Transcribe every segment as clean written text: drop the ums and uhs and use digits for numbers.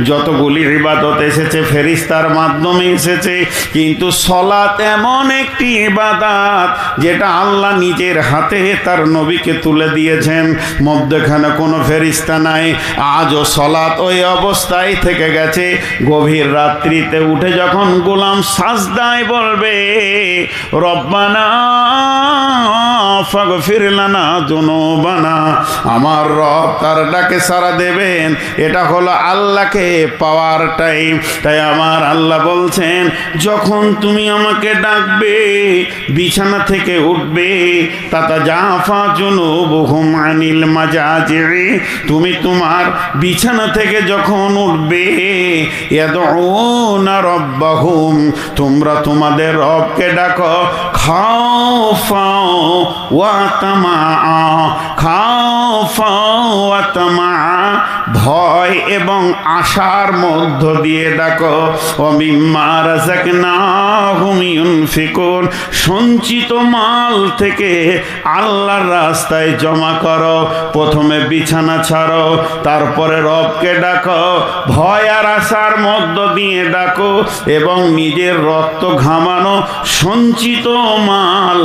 যতগুলি ইবাদত এসেছে ফেরেশতার মাধ্যমে এসেছে, কিন্তু সলাত এমন একটি ইবাদত যেটা আল্লাহ নিজের হাতে তার নবীকে তুলে দিয়েছেন, মধ্যখানে কোনো ফেরেশতা নাই। আজও সলাত ওই অবস্থায় থেকে গেছে। গভীর রাত্রিতে উঠে যখন গোলাম সাজদায় বলবে রব্বানা ফাগফির লানা যুনুবানা, আমার রব তার ডাকে সাড়া দেবেন। এটা হলো আল্লাহকে পাওয়ার টাইম। তাই আমার আল্লাহ বলছেন, যখন তুমি আমাকে ডাকবে, বিছানা থেকে উঠবে, তাতাজাফা জুনুবুহুম আনিল মাজাজি, তুমি তোমার বিছানা থেকে যখন উঠবে, ইয়াদউনা রাব্বাহুম, তোমরা তোমাদের রবকে ডাকো, খাওফা ওয়া তামা, খাওফা ওয়া তামা, ভয় এবং আশার মধ্য দিয়ে ডাকো। ওয়া মিম্মা রাযাকনাহুম ইউনফিকুন, সঞ্চিত মাল থেকে আল্লাহর রাস্তায় জমা করো। প্রথমে বিছানা ছাড়ো, তারপরে রবকে ডাকো, ভয় আর আশার মধ্য দিয়ে ডাকো, এবং নিজের রক্ত ঘামানো সঞ্চিত মাল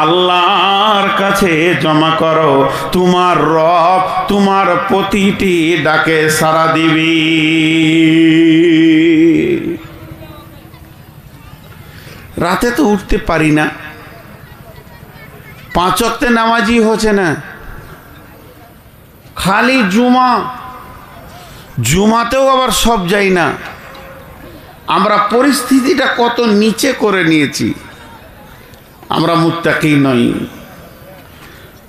আল্লাহর কাছে জমা করো। তোমার রব তোমার প্রতিটি ডাকে সাড়া দিবি। রাতে তো উঠতে পারি না, 5 ওয়াক্তে নামাজি হচ্ছে না, খালি জুমাতেও আবার সব যাই না। আমরা পরিস্থিতিটা কত নিচে করে নিয়েছি। আমরা মুত্তাকি নই।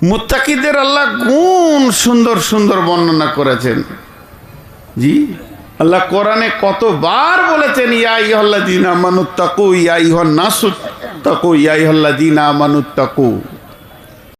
মুত্তাকিদের আল্লাহ গুণ সুন্দর সুন্দর বর্ণনা করেছেন। জি, আল্লাহ কোরআনে কতবার বলেছেন, ইয়া আইয়ুহাল্লাযীনা আমানুত্তাকু, ইয়া আইয়ুহান নাসুত্তাকু, ইয়া আইয়ুহাল্লাযীনা আমানুত্তাকু।